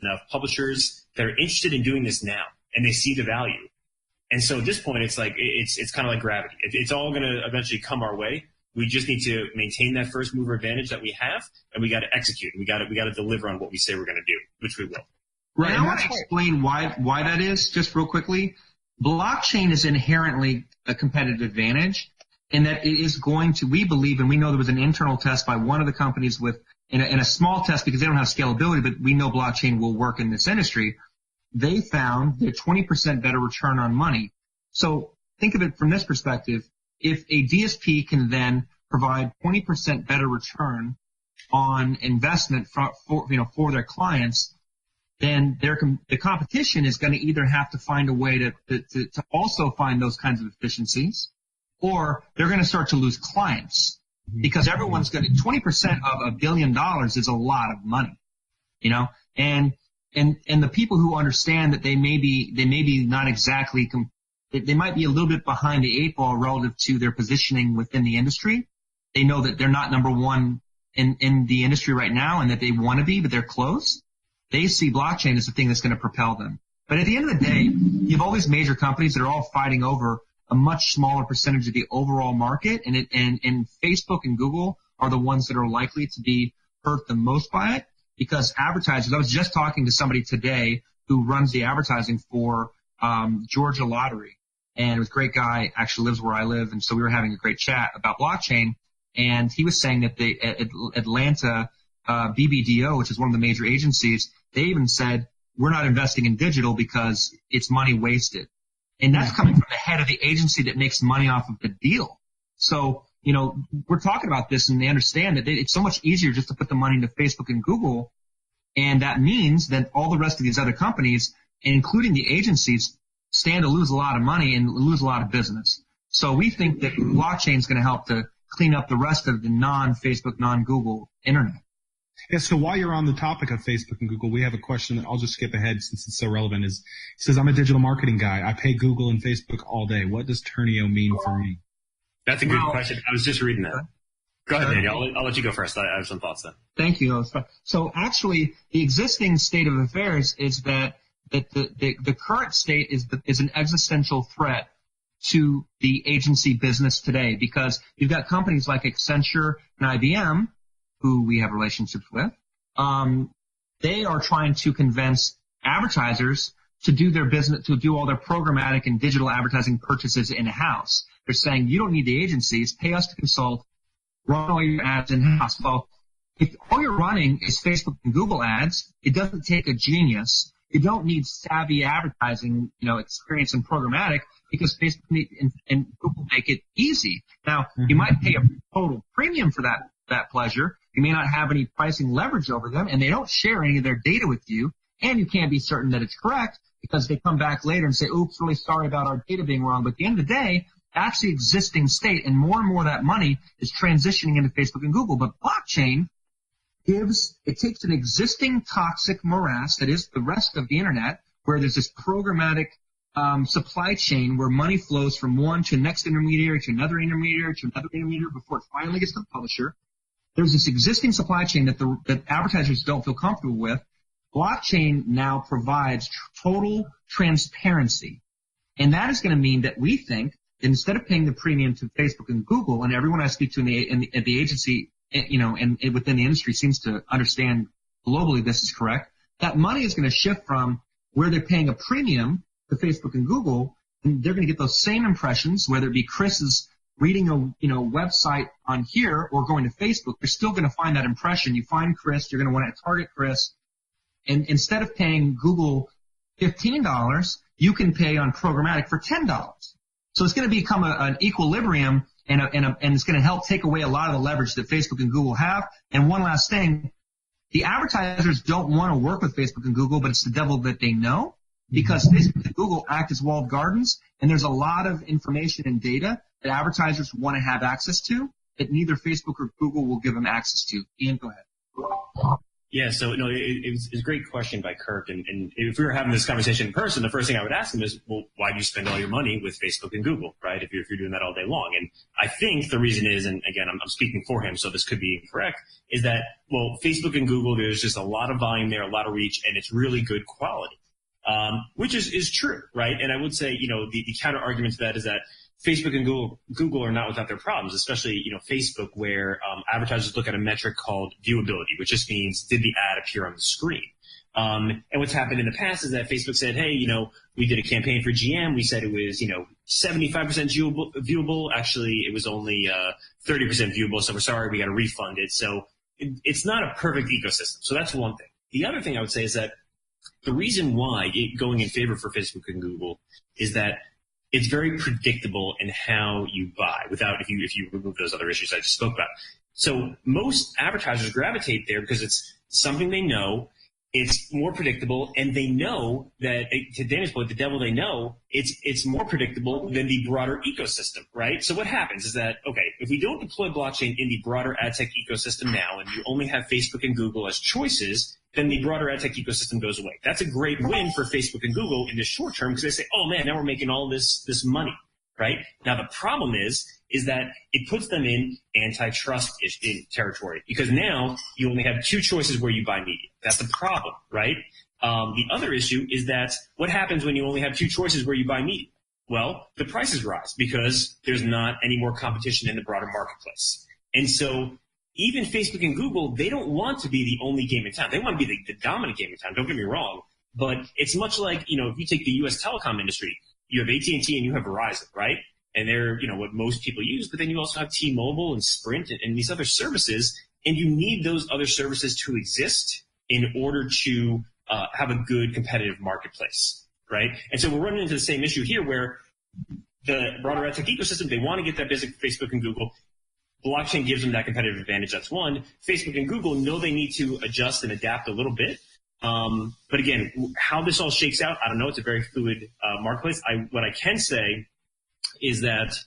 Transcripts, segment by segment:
enough publishers that are interested in doing this now, and they see the value. And so at this point, it's like it's kind of like gravity. It's all going to eventually come our way. We just need to maintain that first mover advantage that we have, and we got to execute. We got to deliver on what we say we're going to do, which we will. Right. And I want to explain why that is just real quickly. Blockchain is inherently a competitive advantage in that it is going to, we believe, and we know there was an internal test by one of the companies in a small test because they don't have scalability, but we know blockchain will work in this industry. They found a 20% better return on money. So think of it from this perspective. If a DSP can then provide 20% better return on investment for their clients, then the competition is going to either have to find a way to also find those kinds of efficiencies, or they're going to start to lose clients because everyone's going to 20% of $1 billion is a lot of money, and the people who understand that they may be not exactly they might be a little bit behind the eight ball relative to their positioning within the industry. They know that they're not number one in the industry right now and that they want to be, but they're close. They see blockchain as the thing that's going to propel them. But at the end of the day, you have all these major companies that are all fighting over a much smaller percentage of the overall market, and Facebook and Google are the ones that are likely to be hurt the most by it because advertisers. I was just talking to somebody today who runs the advertising for Georgia Lottery, and it was a great guy, actually lives where I live, and so we were having a great chat about blockchain, and he was saying that the Atlanta BBDO, which is one of the major agencies, they even said, we're not investing in digital because it's money wasted. And that's coming from the head of the agency that makes money off of the deal. So, we're talking about this and they understand that it's so much easier just to put the money into Facebook and Google. And that means that all the rest of these other companies, including the agencies, stand to lose a lot of money and lose a lot of business. So we think that blockchain is going to help to clean up the rest of the non-Facebook, non-Google internet. Yeah, so while you're on the topic of Facebook and Google, we have a question that I'll just skip ahead since it's so relevant. He says, I'm a digital marketing guy. I pay Google and Facebook all day. What does Ternio mean for me? That's a good question. I was just reading that. Go ahead, Daniel. I'll let you go first. I have some thoughts then. Thank you. So actually, the existing state of affairs is that the current state is an existential threat to the agency business today because you've got companies like Accenture and IBM, who we have relationships with. They are trying to convince advertisers to do their business, to do all their programmatic and digital advertising purchases in-house. They're saying, you don't need the agencies, pay us to consult, run all your ads in-house. Well, if all you're running is Facebook and Google ads, it doesn't take a genius. You don't need savvy advertising, experience in programmatic because Facebook and Google make it easy. Now, you might pay a total premium for that pleasure. You may not have any pricing leverage over them, and they don't share any of their data with you, and you can't be certain that it's correct because they come back later and say, oops, really sorry about our data being wrong. But at the end of the day, that's the existing state, and more of that money is transitioning into Facebook and Google. But blockchain takes an existing toxic morass that is the rest of the internet, where there's this programmatic supply chain where money flows from one to the next intermediary to another intermediary to another intermediary before it finally gets to the publisher. There's this existing supply chain that advertisers don't feel comfortable with. Blockchain now provides total transparency. And that is going to mean that we think that instead of paying the premium to Facebook and Google, and everyone I speak to at the agency, and within the industry seems to understand globally this is correct, that money is going to shift from where they're paying a premium to Facebook and Google, and they're going to get those same impressions, whether it be Chris's reading a website on here or going to Facebook, you're still going to find that impression. You find Chris, you're going to want to target Chris. And instead of paying Google $15, you can pay on programmatic for $10. So it's going to become an equilibrium and it's going to help take away a lot of the leverage that Facebook and Google have. And one last thing, the advertisers don't want to work with Facebook and Google, but it's the devil that they know because Facebook and Google act as walled gardens, and there's a lot of information and data that advertisers want to have access to that neither Facebook or Google will give them access to. Ian, go ahead. Yeah, so no, it was a great question by Kirk, and if we were having this conversation in person, the first thing I would ask him is, well, why do you spend all your money with Facebook and Google, right? If you're doing that all day long, and I think the reason is, and again, I'm speaking for him, so this could be incorrect, is that well, Facebook and Google, there's just a lot of volume there, a lot of reach, and it's really good quality, which is true, right? And I would say, the counter argument to that is that Facebook and Google are not without their problems, especially, Facebook, where advertisers look at a metric called viewability, which just means did the ad appear on the screen? And what's happened in the past is that Facebook said, hey, we did a campaign for GM. We said it was, 75% viewable. Actually, it was only 30% viewable. So we're sorry, we got to refund it. So it's not a perfect ecosystem. So that's one thing. The other thing I would say is that the reason why going in favor for Facebook and Google is that it's very predictable in how you buy if you remove those other issues I just spoke about. So most advertisers gravitate there because it's something they know, it's more predictable, and they know that, to Danny's point, the devil they know, it's more predictable than the broader ecosystem, right? So what happens is that, okay, if we don't deploy blockchain in the broader ad tech ecosystem now, and you only have Facebook and Google as choices, then the broader ad tech ecosystem goes away. That's a great win for Facebook and Google in the short term because they say, oh man, now we're making all this money, right? Now the problem is that it puts them in antitrust territory because now you only have two choices where you buy media. That's a problem, right? The other issue is that what happens when you only have two choices where you buy media? Well, the prices rise because there's not any more competition in the broader marketplace. And so even Facebook and Google, they don't want to be the only game in town. They want to be the dominant game in town. Don't get me wrong. But it's much like, if you take the U.S. telecom industry, you have AT&T and you have Verizon, right? And they're, what most people use. But then you also have T-Mobile and Sprint and these other services. And you need those other services to exist in order to have a good competitive marketplace, right? And so we're running into the same issue here where the broader ad tech ecosystem, they want to get that business from Facebook and Google. Blockchain gives them that competitive advantage. That's one. Facebook and Google know they need to adjust and adapt a little bit. But again, how this all shakes out, I don't know. It's a very fluid marketplace. What I can say is that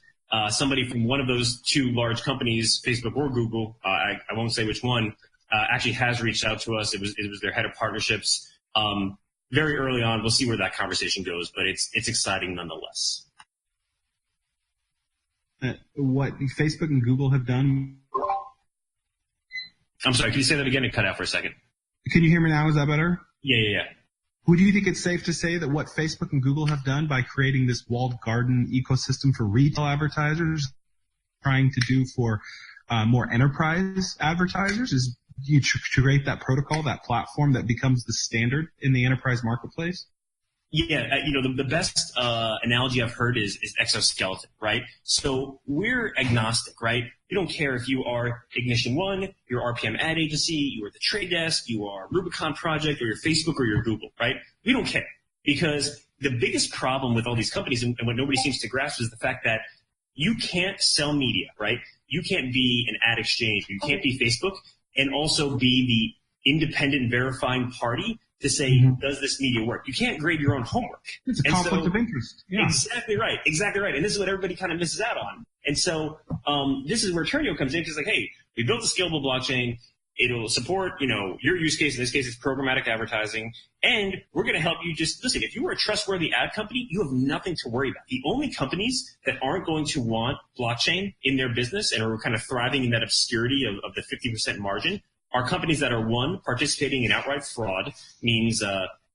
somebody from one of those two large companies, Facebook or Google, I won't say which one, actually has reached out to us. It was their head of partnerships very early on. We'll see where that conversation goes, but it's exciting nonetheless. What Facebook and Google have done. I'm sorry, can you say that again? It cut out for a second. Can you hear me now? Is that better? Yeah. Would you think it's safe to say that what Facebook and Google have done by creating this walled garden ecosystem for retail advertisers, trying to do for more enterprise advertisers, is you create that protocol, that platform that becomes the standard in the enterprise marketplace? Yeah, the best analogy I've heard is exoskeleton, right? So we're agnostic, right? We don't care if you are Ignition One, your RPM ad agency, you are the Trade Desk, you are Rubicon Project, or your Facebook or your Google, right? We don't care because the biggest problem with all these companies and what nobody seems to grasp is the fact that you can't sell media, right? You can't be an ad exchange. You can't be Facebook and also be the independent verifying party to say, does this media work? You can't grade your own homework. It's a conflict of interest. Yeah. Exactly right. And this is what everybody kind of misses out on. And so this is where Ternio comes in because like, hey, we built a scalable blockchain. It'll support, your use case. In this case, it's programmatic advertising. And we're going to help you just, listen, if you were a trustworthy ad company, you have nothing to worry about. The only companies that aren't going to want blockchain in their business and are kind of thriving in that obscurity of the 50% margin are companies that are, one, participating in outright fraud, means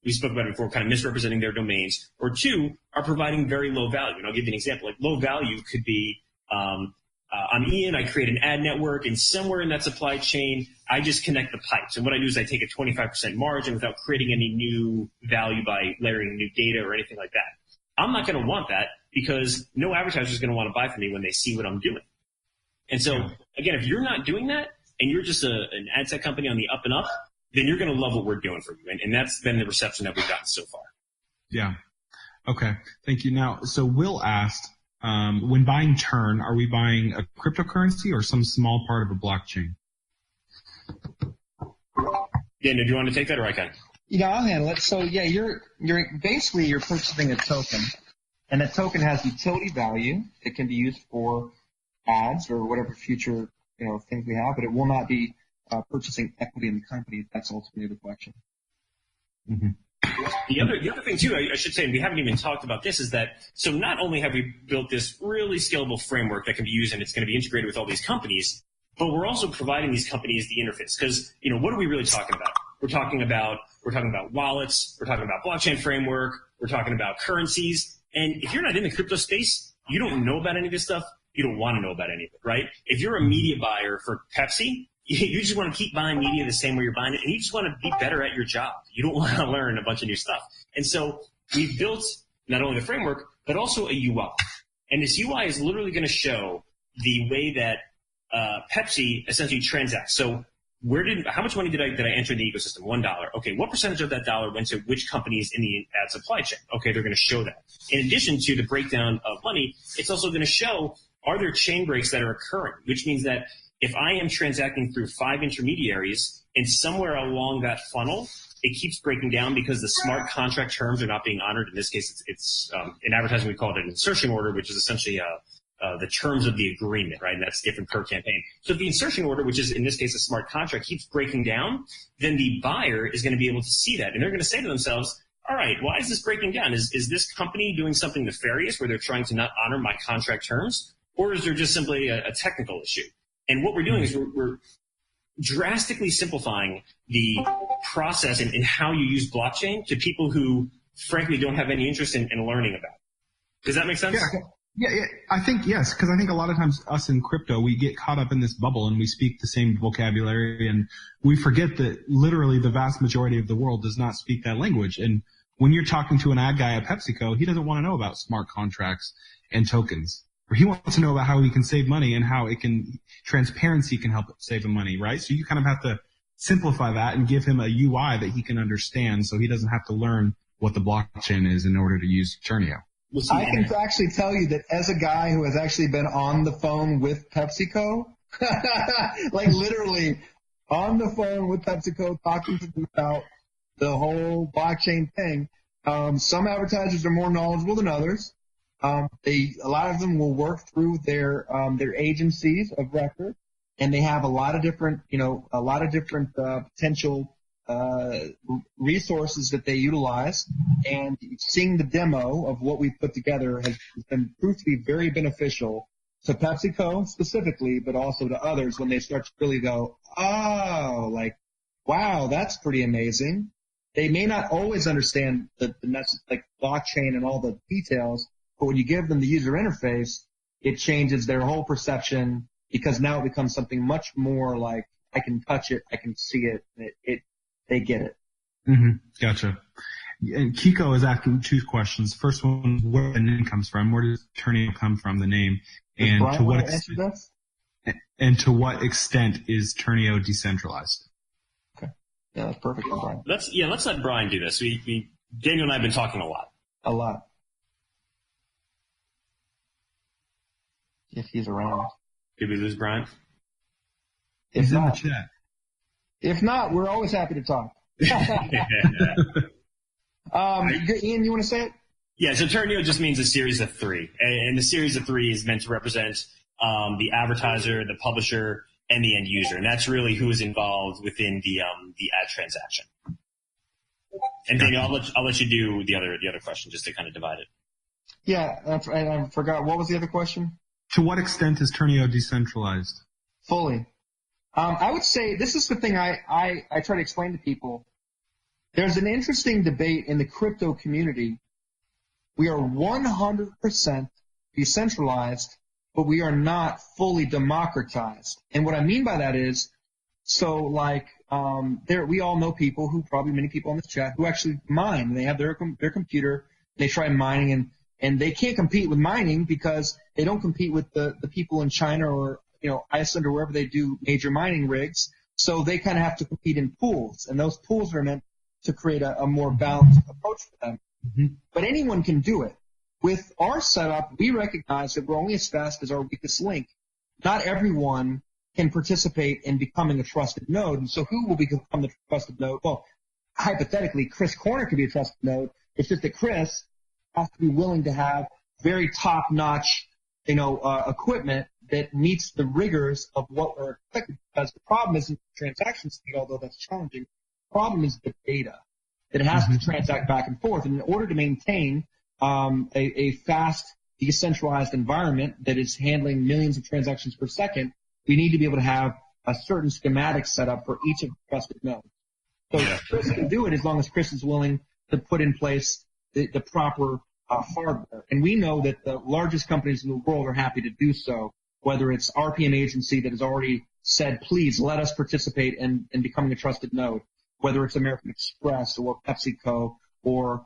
we spoke about it before, kind of misrepresenting their domains, or two, are providing very low value. And I'll give you an example. Like low value could be, I'm Ian, I create an ad network, and somewhere in that supply chain, I just connect the pipes. And what I do is I take a 25% margin without creating any new value by layering new data or anything like that. I'm not going to want that because no advertiser is going to want to buy from me when they see what I'm doing. And so, again, if you're not doing that, and you're just an ad tech company on the up and up, then you're going to love what we're doing for you. And that's been the reception that we've gotten so far. Yeah. Okay. Thank you. Now, so Will asked, when buying Tern, are we buying a cryptocurrency or some small part of a blockchain? Dan, do you want to take that or I can? I'll handle it. So yeah, you're purchasing a token, and that token has utility value. It can be used for ads or whatever future things we have, but it will not be purchasing equity in the company, that's ultimately the question. Mm-hmm. The other thing too, I should say, and we haven't even talked about this, is that so not only have we built this really scalable framework that can be used and it's going to be integrated with all these companies, but we're also providing these companies the interface. Because what are we really talking about? We're talking about wallets, we're talking about blockchain framework, we're talking about currencies. And if you're not in the crypto space, you don't know about any of this stuff. You don't want to know about any of it, right? If you're a media buyer for Pepsi, you just want to keep buying media the same way you're buying it, and you just want to be better at your job. You don't want to learn a bunch of new stuff. And so we've built not only the framework, but also a UI. And this UI is literally going to show the way that Pepsi essentially transacts. So how much money did I enter in the ecosystem? $1. Okay, what percentage of that dollar went to which companies in the ad supply chain? Okay, they're going to show that. In addition to the breakdown of money, it's also going to show, are there chain breaks that are occurring? Which means that if I am transacting through 5 intermediaries and somewhere along that funnel, it keeps breaking down because the smart contract terms are not being honored. In this case, it's in advertising, we call it an insertion order, which is essentially the terms of the agreement, right? And that's different per campaign. So if the insertion order, which is in this case a smart contract, keeps breaking down, then the buyer is going to be able to see that. And they're going to say to themselves, all right, why is this breaking down? Is this company doing something nefarious where they're trying to not honor my contract terms? Or is there just simply a technical issue? And what we're doing is we're drastically simplifying the process and how you use blockchain to people who, frankly, don't have any interest in learning about it. Does that make sense? Yeah, I think yes, because I think a lot of times us in crypto, we get caught up in this bubble and we speak the same vocabulary and we forget that literally the vast majority of the world does not speak that language. And when you're talking to an ad guy at PepsiCo, he doesn't want to know about smart contracts and tokens. Or he wants to know about how he can save money and how transparency can help save him money, right? So you kind of have to simplify that and give him a UI that he can understand so he doesn't have to learn what the blockchain is in order to use Ternio. I can actually tell you that as a guy who has actually been on the phone with PepsiCo, like literally on the phone with PepsiCo talking to them about the whole blockchain thing, some advertisers are more knowledgeable than others. A lot of them will work through their agencies of record, and they have a lot of different potential resources that they utilize. And seeing the demo of what we've put together has been proved to be very beneficial to PepsiCo specifically, but also to others when they start to really go, oh, like, wow, that's pretty amazing. They may not always understand the like blockchain and all the details, but when you give them the user interface, it changes their whole perception because now it becomes something much more like I can touch it, I can see it, they get it. Mm-hmm. Gotcha. And Kiko is asking 2 questions. First one, where the name comes from. Where does Ternio come from, the name? And to what extent is Ternio decentralized? Okay. Yeah, that's perfect for Brian. Let's let Brian do this. Daniel and I have been talking a lot. A lot. If he's around. Did we lose Brian? He's in the chat. If not, we're always happy to talk. Ian, you want to say it? Yeah, so Ternio just means a series of 3. And the series of 3 is meant to represent the advertiser, the publisher, and the end user. And that's really who is involved within the ad transaction. And Daniel, I'll let you do the other question just to kind of divide it. Yeah, I forgot. What was the other question? To what extent is Ternio decentralized? Fully. I would say this is the thing I try to explain to people. There's an interesting debate in the crypto community. We are 100% decentralized, but we are not fully democratized. And what I mean by that is, so like, we all know people who, probably many people on this chat, who actually mine. They have their computer, they try mining, and they can't compete with mining because they don't compete with the people in China or, Iceland or wherever they do major mining rigs. So they kind of have to compete in pools, and those pools are meant to create a more balanced approach for them. Mm-hmm. But anyone can do it. With our setup, we recognize that we're only as fast as our weakest link. Not everyone can participate in becoming a trusted node. And so who will become the trusted node? Well, hypothetically, Chris Corner could be a trusted node. It's just that Chris has to be willing to have very top-notch, equipment that meets the rigors of what we're expected. Because the problem isn't the transaction speed, although that's challenging. The problem is the data that it has to transact back and forth. And in order to maintain a fast, decentralized environment that is handling millions of transactions per second, we need to be able to have a certain schematic set up for each of the trusted nodes. So Chris can do it as long as Chris is willing to put in place the proper hardware. And we know that the largest companies in the world are happy to do so, whether it's RPM agency that has already said, please let us participate in becoming a trusted node, whether it's American Express or PepsiCo or,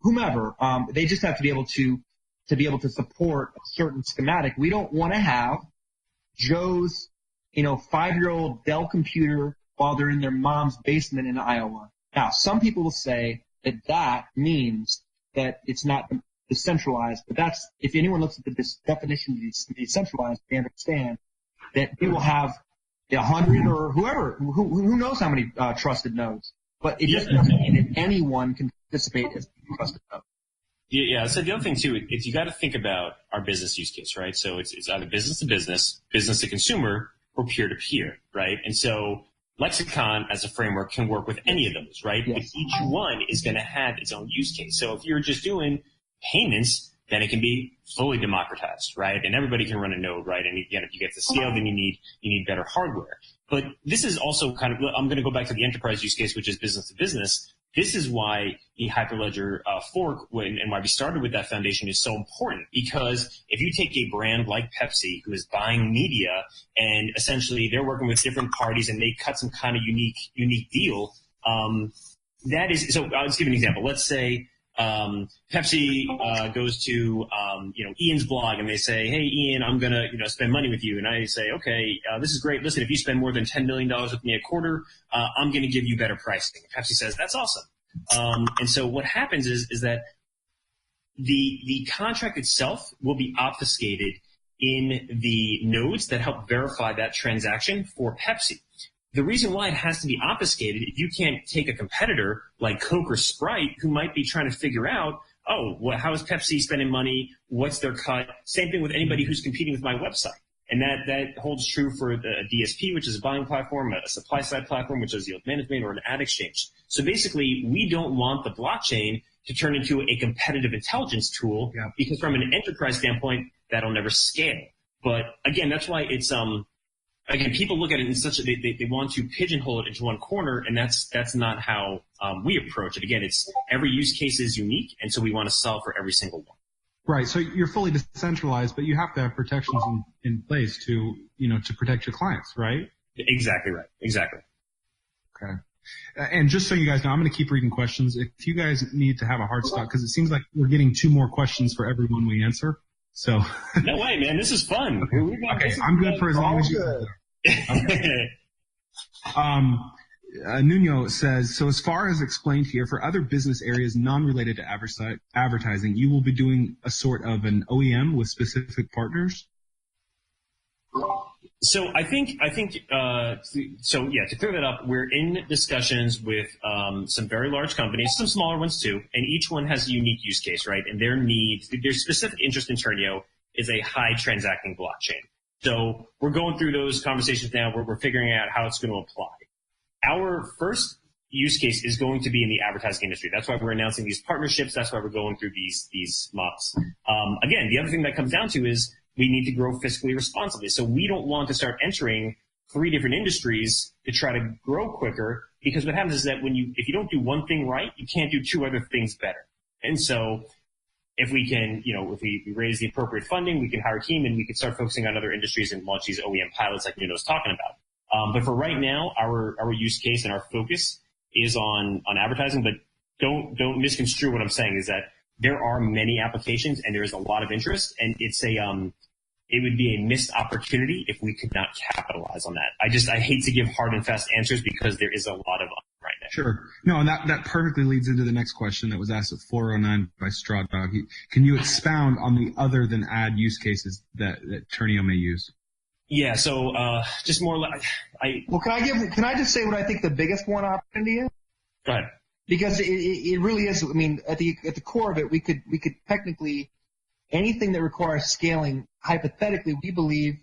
whomever. They just have to be able to support a certain schematic. We don't want to have Joe's, 5-year-old Dell computer while they're in their mom's basement in Iowa. Now, some people will say that means that it's not decentralized, but that's, if anyone looks at the definition of decentralized, they understand that we will have 100 or whoever, who knows how many trusted nodes, but it just doesn't mean that anyone can participate as a trusted node. Yeah. So the other thing too is you got to think about our business use case, right? So it's either business to business, business to consumer, or peer to peer, right? And so Lexicon as a framework can work with any of those, right? Yes. But each one is going to have its own use case. So if you're just doing payments, then it can be fully democratized, right? And everybody can run a node, right? And again, if you get to scale, then you need better hardware. But this is also kind of, I'm going to go back to the enterprise use case, which is business to business. This is why the Hyperledger fork and why we started with that foundation is so important, because if you take a brand like Pepsi who is buying media and essentially they're working with different parties and they cut some kind of unique deal, that is, so I'll just give you an example. Let's say Pepsi goes to Ian's blog and they say, hey Ian, I'm gonna spend money with you, and I say, okay, this is great. Listen, if you spend more than $10 million with me a quarter, I'm gonna give you better pricing. Pepsi says that's awesome. And so what happens is that the contract itself will be obfuscated in the nodes that help verify that transaction for Pepsi. The reason why it has to be obfuscated, if you can't take a competitor like Coke or Sprite who might be trying to figure out, how is Pepsi spending money? What's their cut? Same thing with anybody who's competing with my website. And that holds true for the DSP, which is a buying platform, a supply side platform, which is yield management, or an ad exchange. So basically, we don't want the blockchain to turn into a competitive intelligence tool, because from an enterprise standpoint, that'll never scale. But again, that's why it's, again, people look at it in such a, they want to pigeonhole it into one corner, and that's not how we approach it. Again, it's every use case is unique, and so we want to solve for every single one. Right. So you're fully decentralized, but you have to have protections in place to protect your clients, right? Exactly right. Exactly. Okay. And just so you guys know, I'm going to keep reading questions. If you guys need to have a hard stop, because it seems like we're getting 2 more questions for every one we answer. So. No way, man. This is fun. Okay. I'm good for as long as you. Okay. Nuno says, so as far as explained here, for other business areas non-related to advertising, you will be doing a sort of an OEM with specific partners? So I think, to clear that up, we're in discussions with some very large companies, some smaller ones too, and each one has a unique use case, right? And their specific interest in Ternio is a high transacting blockchain. So we're going through those conversations now where we're figuring out how it's going to apply. Our first use case is going to be in the advertising industry. That's why we're announcing these partnerships. That's why we're going through these models. Again, the other thing that comes down to is we need to grow fiscally responsibly. So we don't want to start entering 3 different industries to try to grow quicker, because what happens is that if you don't do one thing right, you can't do 2 other things better. And so if we can, if we raise the appropriate funding, we can hire a team and we can start focusing on other industries and launch these OEM pilots like Nuno's talking about. But for right now, our use case and our focus is on advertising, but don't misconstrue what I'm saying is that there are many applications and there is a lot of interest, and it would be a missed opportunity if we could not capitalize on that. I hate to give hard and fast answers because there is a lot of right now. Sure. No, and that perfectly leads into the next question that was asked at 409 by Straw Dog. Can you expound on the other than ad use cases that Ternio may use? Yeah, so just more like Well, can I just say what I think the biggest one opportunity is? Go ahead. Because it really is. I mean, at the core of it, we could technically anything that requires scaling, hypothetically, we believe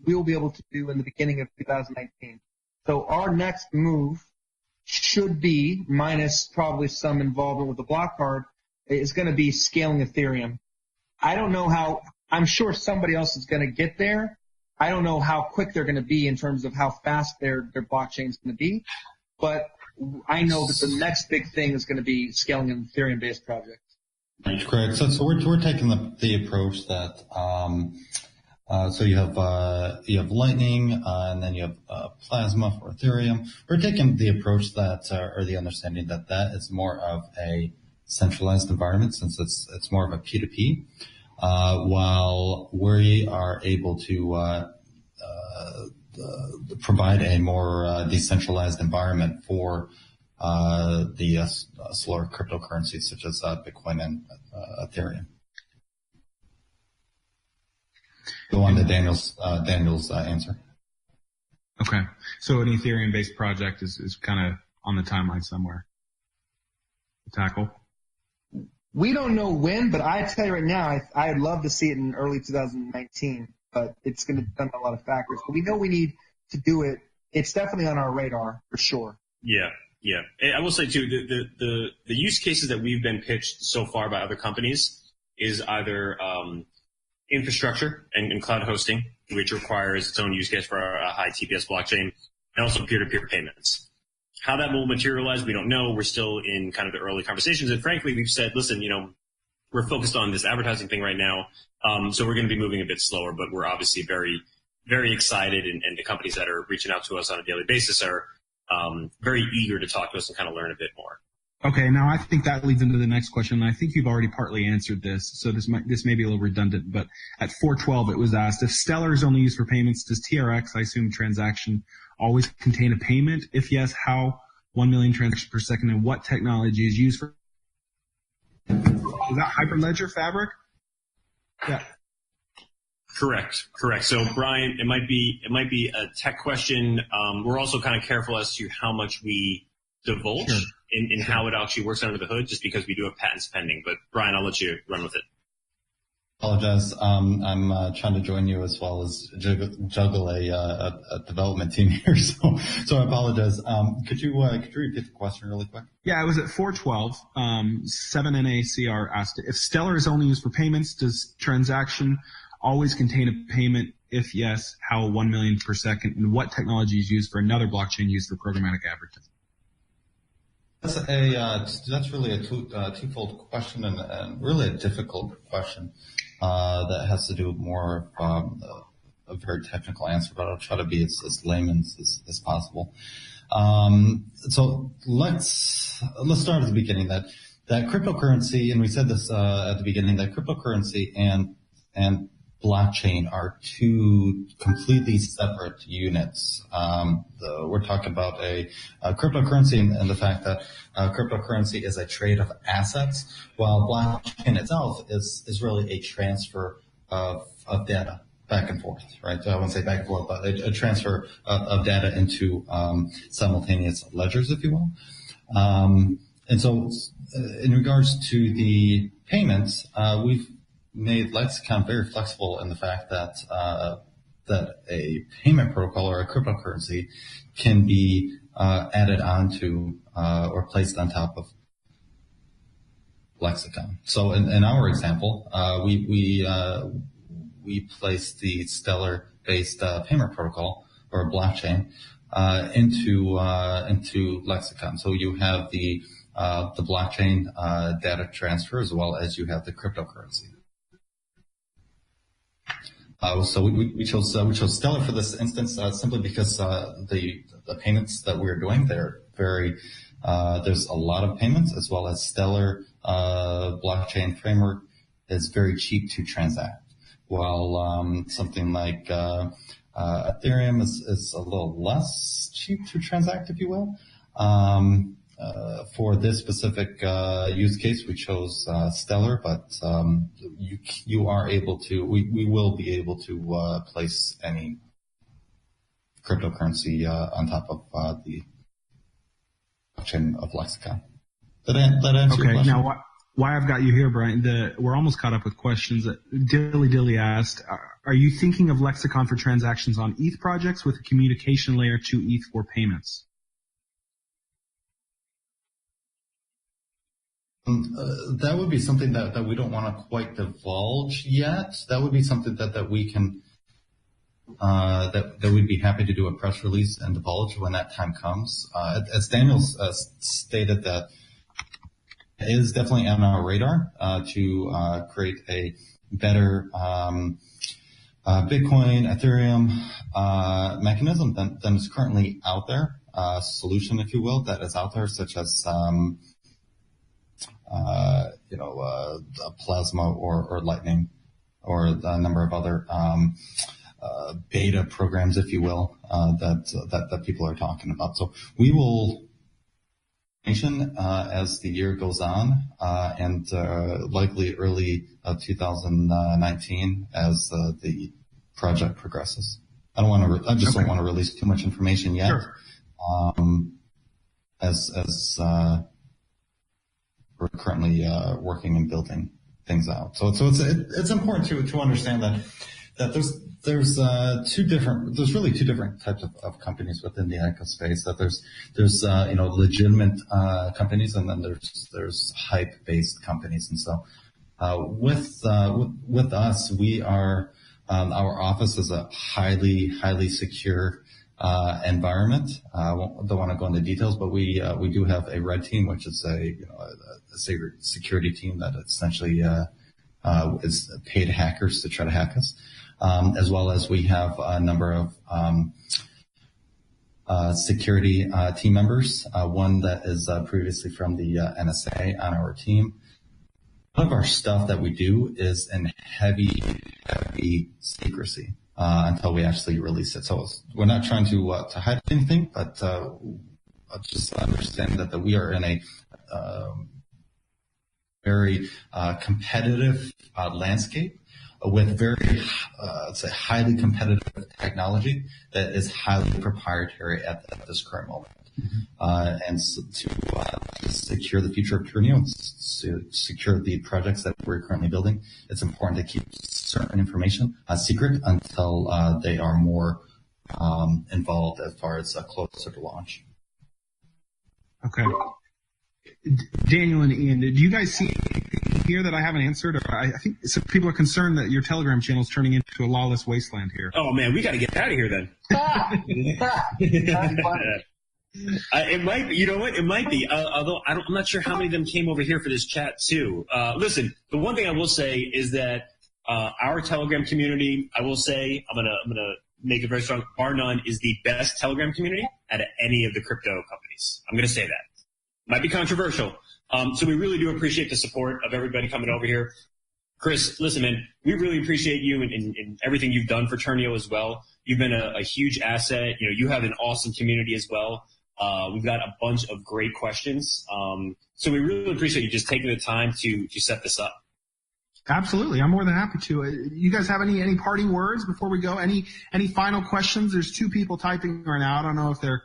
we will be able to do in the beginning of 2019. So our next move should be, minus probably some involvement with the block card, is going to be scaling Ethereum. I don't know how, I'm sure somebody else is going to get there. I don't know how quick they're going to be in terms of how fast their blockchain is going to be, but I know that the next big thing is going to be scaling an Ethereum-based project. That's correct. So we're taking the approach that so you have Lightning and then you have Plasma for Ethereum. We're taking the approach that or the understanding that is more of a centralized environment since it's more of a P2P. While we are able to provide a more decentralized environment for the slower cryptocurrencies such as Bitcoin and Ethereum. Go on to Daniel's answer. Okay, so an Ethereum-based project is kind of on the timeline somewhere to tackle. We don't know when, but I tell you right now, I'd love to see it in early 2019, but it's going to depend on a lot of factors. But we know we need to do it. It's definitely on our radar for sure. Yeah. Yeah. I will say too, the use cases that we've been pitched so far by other companies is either, infrastructure and cloud hosting, which requires its own use case for a high TPS blockchain, and also peer-to-peer payments. How that will materialize, we don't know. We're still in kind of the early conversations. And frankly, we've said, listen, we're focused on this advertising thing right now. So we're going to be moving a bit slower, but we're obviously very, very excited. And the companies that are reaching out to us on a daily basis are, very eager to talk to us and kind of learn a bit more. Okay, now I think that leads into the next question, and I think you've already partly answered this, so this may be a little redundant, but at 412 it was asked, if Stellar is only used for payments, does TRX, I assume transaction, always contain a payment? If yes, how? 1 million transactions per second, and what technology is used for? Is that Hyperledger Fabric? Yeah. Correct. So Brian, it might be a tech question. We're also kind of careful as to how much we divulge in how it actually works under the hood, just because we do have patents pending. But Brian, I'll let you run with it. Apologize. I'm trying to join you as well as juggle a development team here. So I apologize. Could you repeat the question really quick? Yeah, it was at 412. 7NACR asked, if Stellar is only used for payments, does transaction always contain a payment? If yes, how 1 million per second? And what technology is used for another blockchain used for programmatic advertising? That's really a twofold question and really a difficult question that has to do with more of a very technical answer, but I'll try to be as layman as possible. So let's start at the beginning. That cryptocurrency, and we said this at the beginning, that cryptocurrency and blockchain are two completely separate units. We're talking about a cryptocurrency and the fact that cryptocurrency is a trade of assets, while blockchain itself is really a transfer of data back and forth, right? So I wouldn't say back and forth, but a transfer of data into simultaneous ledgers, if you will. And so in regards to the payments, we've made Lexicon very flexible in the fact that that a payment protocol or a cryptocurrency can be added onto or placed on top of Lexicon. So in our example, we placed the Stellar-based payment protocol or blockchain into Lexicon. So you have the blockchain data transfer as well as you have the cryptocurrency. So we chose Stellar for this instance simply because the payments that we're doing, they're very there's a lot of payments, as well as Stellar blockchain framework is very cheap to transact, while something like Ethereum is a little less cheap to transact, if you will. For this specific use case, we chose Stellar, but you are able to. We will be able to place any cryptocurrency on top of the blockchain of Lexicon. That answer your question? Now, why I've got you here, Brian, we're almost caught up with questions. Dilly asked, are you thinking of Lexicon for transactions on ETH projects with a communication layer to ETH for payments? That would be something that we don't want to quite divulge yet. That would be something that we can that we'd be happy to do a press release and divulge when that time comes. As Daniel stated, that it is definitely on our radar to create a better Bitcoin, Ethereum mechanism than is currently out there, solution, if you will, that is out there, such as Plasma or Lightning, or a number of other beta programs, if you will, that people are talking about. So we will as the year goes on, and likely early 2019 as the project progresses. I don't want to release too much information yet. Sure. As we're currently working and building things out. So it's important to understand that there's really two different types of companies within the eco space. That there's legitimate companies, and then there's hype based companies. And so with us, we are our office is a highly secure environment. Don't want to go into details, but we do have a red team, which is a security team that essentially is paid hackers to try to hack us, as well as we have a number of security team members. One that is previously from the NSA on our team. A lot of our stuff that we do is in heavy secrecy until we actually release it. So we're not trying to hide anything, but just understand that we are in a very competitive landscape with very highly competitive technology that is highly proprietary at this current moment. And so to secure the future of Ternio and to secure the projects that we're currently building, it's important to keep certain information secret until they are more involved as far as closer to launch. Okay. Daniel and Ian, did you guys see anything here that I haven't answered? Or I think some people are concerned that your Telegram channel is turning into a lawless wasteland here. Oh man, we got to get out of here then. It might be, you know what? It might be. Although I'm not sure how many of them came over here for this chat too. Listen, the one thing I will say is that our Telegram community, I will say, I'm gonna make it very strong. Bar none, is the best Telegram community out of any of the crypto companies. I'm gonna say that. Might be controversial. So we really do appreciate the support of everybody coming over here. Chris, listen, man, we really appreciate you and everything you've done for Ternio as well. You've been a huge asset. You have an awesome community as well. We've got a bunch of great questions. So we really appreciate you just taking the time to set this up. Absolutely. I'm more than happy to. You guys have any parting words before we go? Any final questions? There's 2 people typing right now. I don't know if they're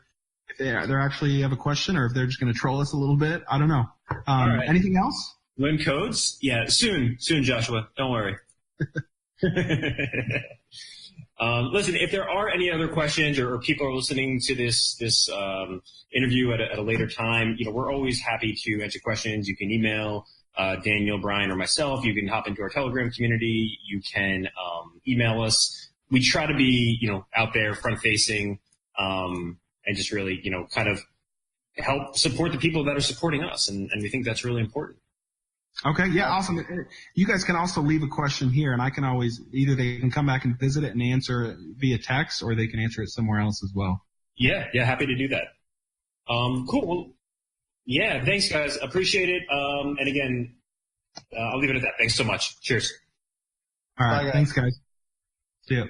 actually have a question or if they're just going to troll us a little bit. I don't know. All right. Anything else? Win codes? Yeah, soon, Joshua. Don't worry. Listen, if there are any other questions or people are listening to this interview at a later time, we're always happy to answer questions. You can email Daniel, Brian, or myself. You can hop into our Telegram community. You can email us. We try to be, out there, front facing, and just really, kind of help support the people that are supporting us, and we think that's really important. Okay, yeah, awesome. You guys can also leave a question here, and I can always, either they can come back and visit it and answer it via text, or they can answer it somewhere else as well. Yeah, happy to do that. Cool. Well, yeah, thanks, guys. Appreciate it. And again, I'll leave it at that. Thanks so much. Cheers. All right, bye, thanks, guys. See ya.